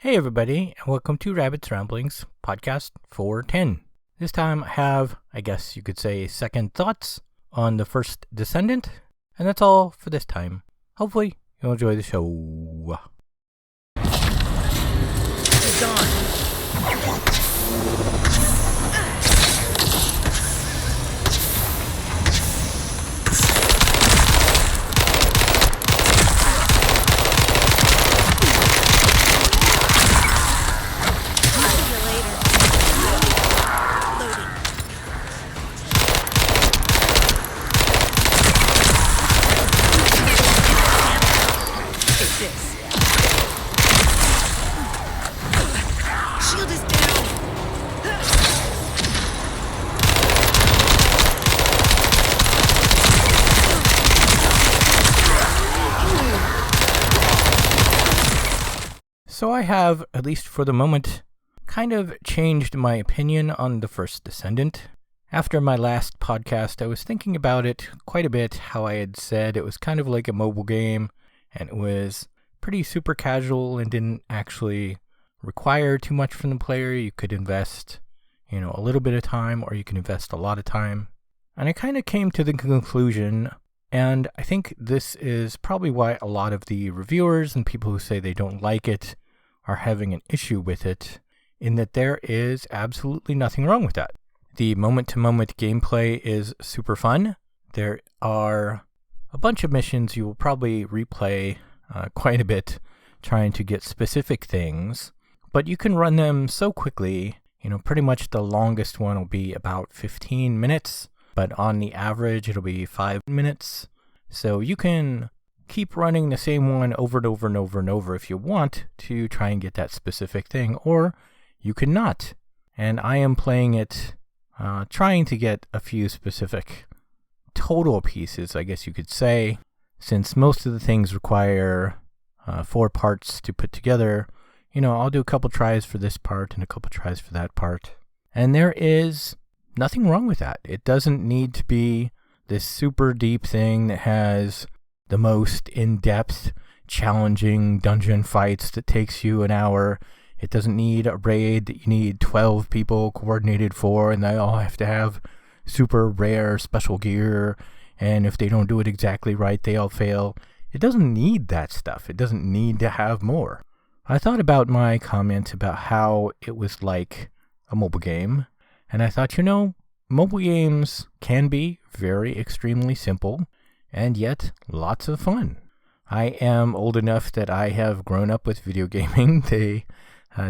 Hey everybody, and welcome to Rabbit's Ramblings, podcast 410. This time I have, I guess you could say, second thoughts on the First Descendant, and that's all for this time. Hopefully you'll enjoy the show. It's on. So I have, at least for the moment, kind of changed my opinion on the First Descendant. After my last podcast, I was thinking about it quite a bit, how I had said it was kind of like a mobile game, and it was pretty super casual and didn't actually require too much from the player. You could invest, a little bit of time, or you can invest a lot of time. And I kind of came to the conclusion, and I think this is probably why a lot of the reviewers and people who say they don't like it are having an issue with it, in that there is absolutely nothing wrong with that. The moment-to-moment gameplay is super fun. There are a bunch of missions you will probably replay quite a bit trying to get specific things, but you can run them so quickly. Pretty much the longest one will be about 15 minutes, but on the average it'll be 5 minutes. So you can keep running the same one over and over and over and over if you want to try and get that specific thing, or you could not. And I am playing it trying to get a few specific total pieces, I guess you could say, since most of the things require 4 parts to put together. I'll do a couple tries for this part and a couple tries for that part. And there is nothing wrong with that. It doesn't need to be this super deep thing that has the most in-depth, challenging dungeon fights that takes you an hour. It doesn't need a raid that you need 12 people coordinated for, and they all have to have super rare special gear, and if they don't do it exactly right, they all fail. It doesn't need that stuff. It doesn't need to have more. I thought about my comment about how it was like a mobile game, and I thought, mobile games can be very extremely simple, and yet lots of fun. I am old enough that I have grown up with video gaming. They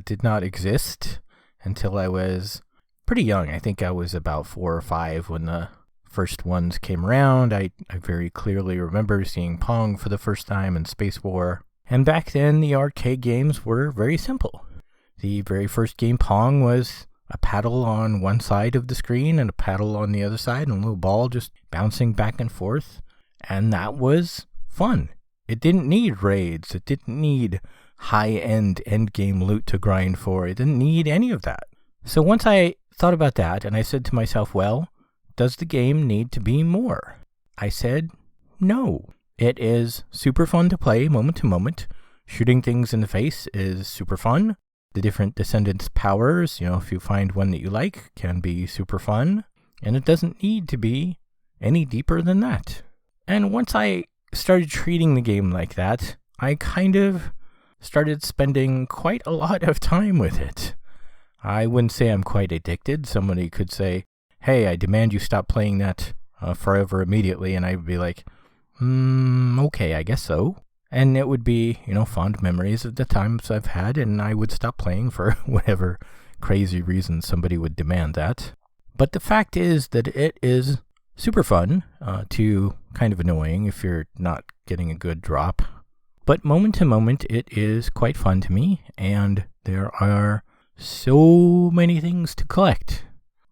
did not exist until I was pretty young. I think I was about 4 or 5 when the first ones came around. I very clearly remember seeing Pong for the first time and Space War. And back then, the arcade games were very simple. The very first game, Pong, was a paddle on one side of the screen and a paddle on the other side, and a little ball just bouncing back and forth. And that was fun. It didn't need raids. It didn't need high-end endgame loot to grind for. It didn't need any of that. So once I thought about that, and I said to myself, well, does the game need to be more? I said, no. It is super fun to play moment to moment. Shooting things in the face is super fun. The different Descendants powers, if you find one that you like, can be super fun. And it doesn't need to be any deeper than that. And once I started treating the game like that, I kind of started spending quite a lot of time with it. I wouldn't say I'm quite addicted. Somebody could say, hey, I demand you stop playing that forever immediately, and I would be like, okay, I guess so. And it would be, fond memories of the times I've had, and I would stop playing for whatever crazy reason somebody would demand that. But the fact is that it is super fun, to kind of annoying if you're not getting a good drop. But moment to moment, it is quite fun to me, and there are so many things to collect.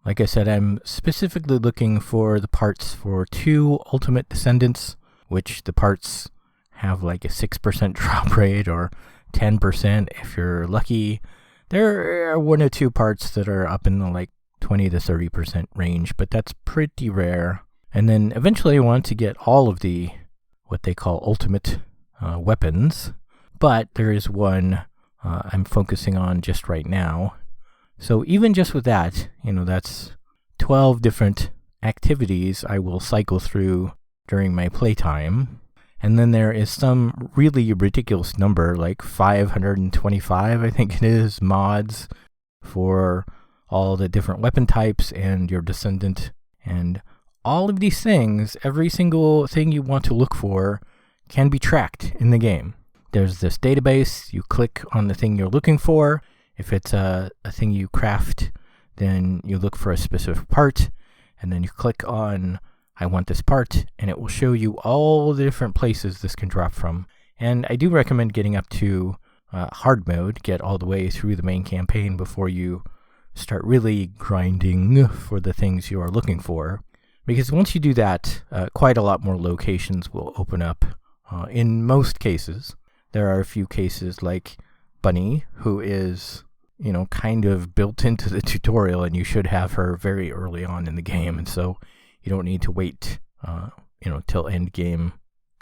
Like I said, I'm specifically looking for the parts for 2 Ultimate Descendants, which the parts have like a 6% drop rate or 10% if you're lucky. There are 1 or 2 parts that are up in the 20 to 30% range, but that's pretty rare. And then eventually I want to get all of the what they call ultimate weapons, but there is one I'm focusing on just right now. So even just with that, that's 12 different activities I will cycle through during my playtime. And then there is some really ridiculous number, like 525, I think it is, mods for all the different weapon types and your Descendant. And all of these things, every single thing you want to look for, can be tracked in the game. There's this database. You click on the thing you're looking for. If it's a thing you craft, then you look for a specific part, and then you click on I want this part, and it will show you all the different places this can drop from. And I do recommend getting up to hard mode, get all the way through the main campaign before you start really grinding for the things you are looking for. Because once you do that, quite a lot more locations will open up. In most cases, there are a few cases like Bunny, who is, kind of built into the tutorial, and you should have her very early on in the game. And so you don't need to wait, till end game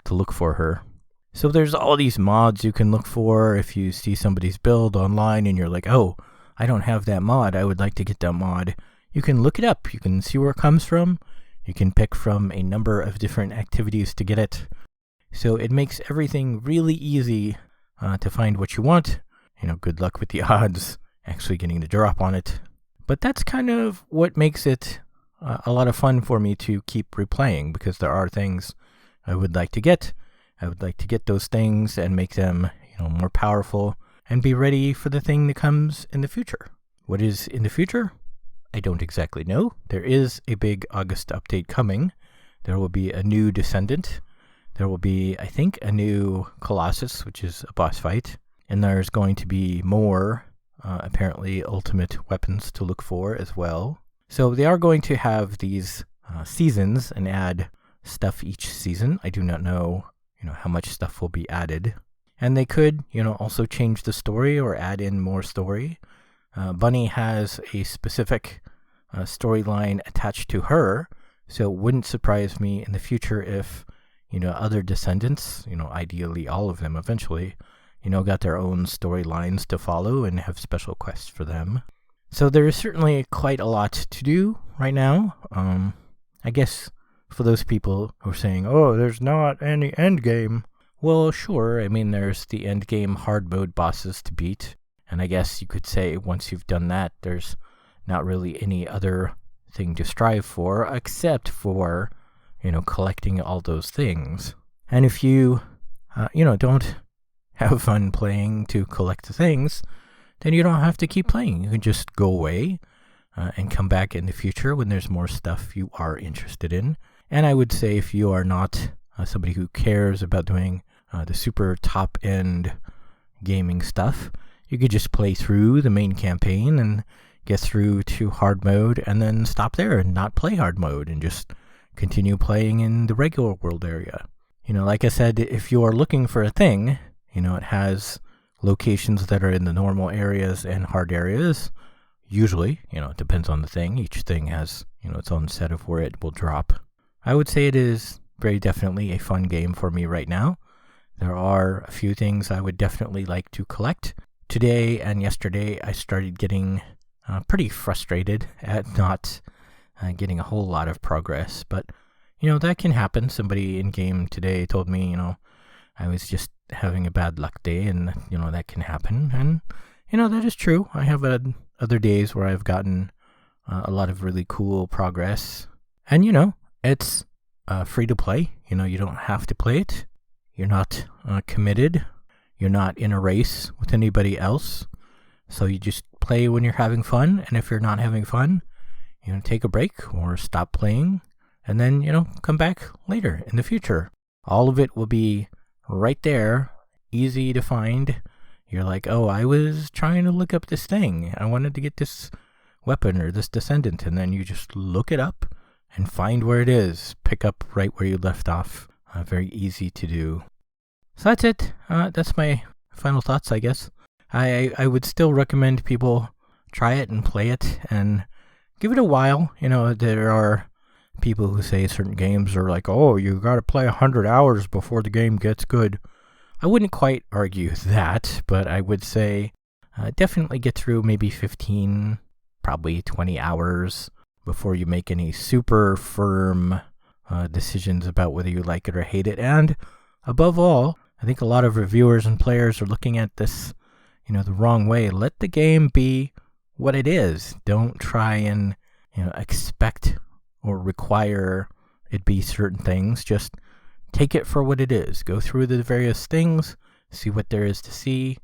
to look for her. So there's all these mods you can look for. If you see somebody's build online and you're like, oh, I don't have that mod, I would like to get that mod, you can look it up. You can see where it comes from. You can pick from a number of different activities to get it. So it makes everything really easy to find what you want. Good luck with the odds actually getting the drop on it. But that's kind of what makes it a lot of fun for me to keep replaying, because there are things I would like to get. I would like to get those things and make them, more powerful and be ready for the thing that comes in the future. What is in the future? I don't exactly know. There is a big August update coming. There will be a new Descendant. There will be, I think, a new Colossus, which is a boss fight. And there's going to be more, apparently, ultimate weapons to look for as well. So they are going to have these seasons and add stuff each season. I do not know, how much stuff will be added. And they could, also change the story or add in more story. Bunny has a specific storyline attached to her, so it wouldn't surprise me in the future if, other Descendants, ideally all of them eventually, got their own storylines to follow and have special quests for them. So there is certainly quite a lot to do right now. I guess for those people who are saying, oh, there's not any end game. Well, sure. I mean, there's the end game hard mode bosses to beat. And I guess you could say once you've done that, there's not really any other thing to strive for except for, collecting all those things. And if you, don't have fun playing to collect the things, then you don't have to keep playing. You can just go away and come back in the future when there's more stuff you are interested in. And I would say if you are not somebody who cares about doing the super top-end gaming stuff, you could just play through the main campaign and get through to hard mode and then stop there and not play hard mode and just continue playing in the regular world area. Like I said, if you are looking for a thing, it has locations that are in the normal areas and hard areas. Usually, it depends on the thing. Each thing has, its own set of where it will drop. I would say it is very definitely a fun game for me right now. There are a few things I would definitely like to collect. Today and yesterday, I started getting pretty frustrated at not getting a whole lot of progress. But, that can happen. Somebody in-game today told me, I was just having a bad luck day, and, that can happen. And, that is true. I have other days where I've gotten a lot of really cool progress. And, it's free to play. You don't have to play it. You're not committed. You're not in a race with anybody else. So you just play when you're having fun. And if you're not having fun, take a break or stop playing. And then, come back later in the future. All of it will be right there, easy to find. You're like, oh, I was trying to look up this thing. I wanted to get this weapon or this Descendant. And then you just look it up and find where it is. Pick up right where you left off. Very easy to do. So that's it. That's my final thoughts, I guess. I would still recommend people try it and play it and give it a while. There are people who say certain games are like, oh, you got to play 100 hours before the game gets good. I wouldn't quite argue that, but I would say definitely get through maybe 15, probably 20 hours before you make any super firm decisions about whether you like it or hate it. And above all, I think a lot of reviewers and players are looking at this, the wrong way. Let the game be what it is. Don't try and, expect or require it be certain things. Just take it for what it is. Go through the various things, see what there is to see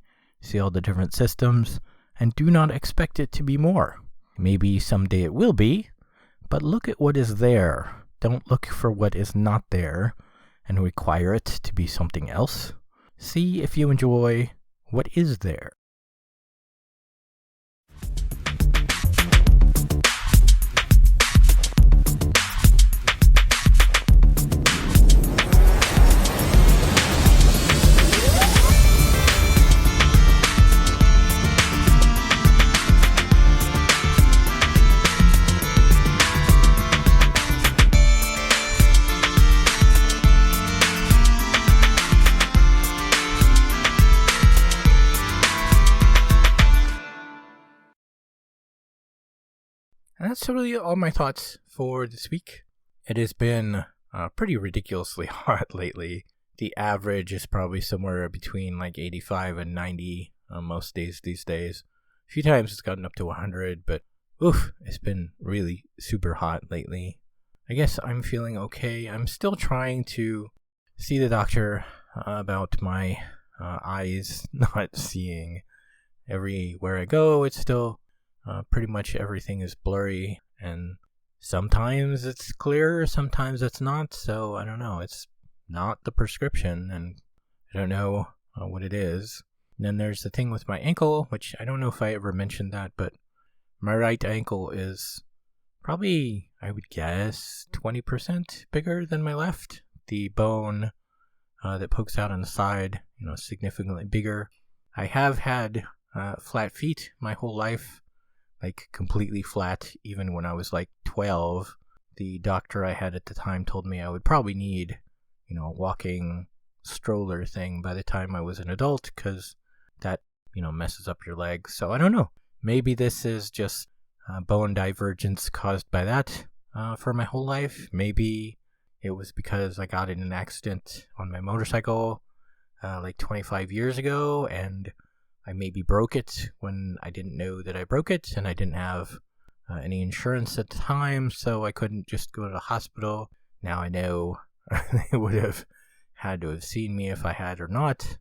all the different systems, and do not expect it to be more. Maybe someday it will be, but look at what is there. Don't look for what is not there and require it to be something else. See if you enjoy what is there. And that's really all my thoughts for this week. It has been pretty ridiculously hot lately. The average is probably somewhere between like 85 and 90 most days these days. A few times it's gotten up to 100, but it's been really super hot lately. I guess I'm feeling okay. I'm still trying to see the doctor about my eyes not seeing. Everywhere I go, it's still pretty much everything is blurry, and sometimes it's clear, sometimes it's not, so I don't know. It's not the prescription, and I don't know what it is. And then there's the thing with my ankle, which I don't know if I ever mentioned that, but my right ankle is probably, I would guess, 20% bigger than my left. The bone that pokes out on the side, significantly bigger. I have had flat feet my whole life. Like completely flat, even when I was like 12. The doctor I had at the time told me I would probably need, a walking stroller thing by the time I was an adult, because that, messes up your legs. So I don't know. Maybe this is just bone divergence caused by that for my whole life. Maybe it was because I got in an accident on my motorcycle like 25 years ago, and I maybe broke it when I didn't know that I broke it, and I didn't have any insurance at the time, so I couldn't just go to the hospital. Now I know they would have had to have seen me if I had or not,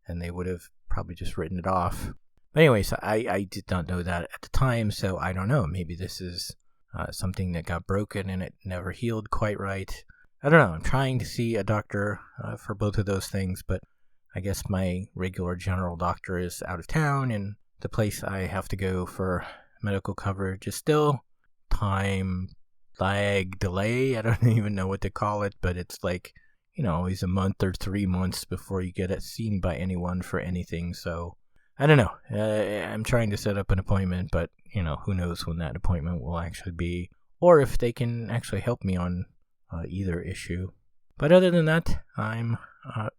and they would have probably just written it off. But anyways, I did not know that at the time, so I don't know. Maybe this is something that got broken and it never healed quite right. I don't know. I'm trying to see a doctor for both of those things, but I guess my regular general doctor is out of town, and the place I have to go for medical coverage is still time lag delay. I don't even know what to call it, but it's like, always a month or 3 months before you get it seen by anyone for anything. So I don't know. I'm trying to set up an appointment, but who knows when that appointment will actually be, or if they can actually help me on either issue. But other than that, I'm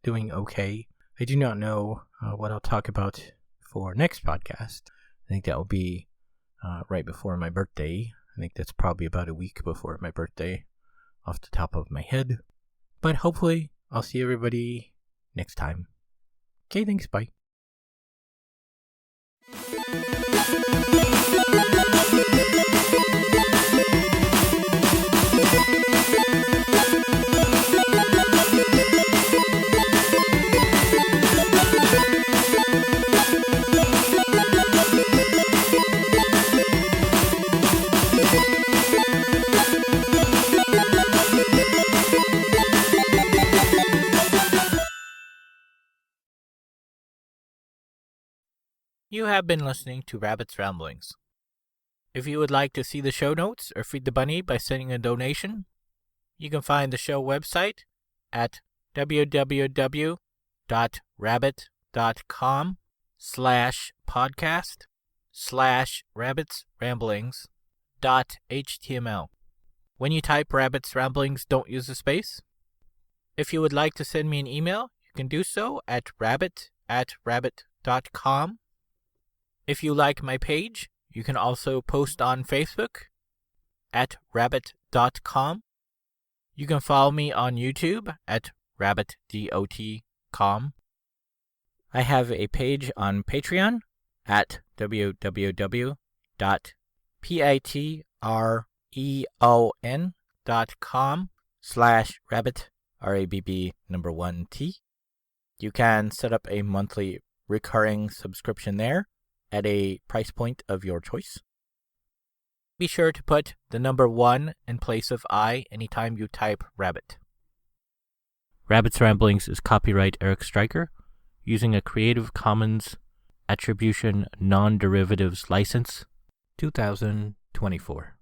doing okay. I do not know what I'll talk about for next podcast. I think that will be right before my birthday. I think that's probably about a week before my birthday, off the top of my head. But hopefully, I'll see everybody next time. Okay, thanks, bye. You have been listening to Rabbit's Ramblings. If you would like to see the show notes or feed the bunny by sending a donation, you can find the show website at www.rabbit.com/podcast/rabbitsramblings.html. When you type Rabbit's Ramblings, don't use a space. If you would like to send me an email, you can do so at rabbit@rabb1t's.com. If you like my page, you can also post on Facebook at rabb1t's.com. You can follow me on YouTube at rabb1t's.com. I have a page on Patreon at www.patreon.com/rabbit, RABB1T. You can set up a monthly recurring subscription there at a price point of your choice. Be sure to put the number 1 in place of I anytime you type rabbit. Rabbit's Ramblings is copyright Eric Stryker, using a Creative Commons Attribution Non-Derivatives License, 2024.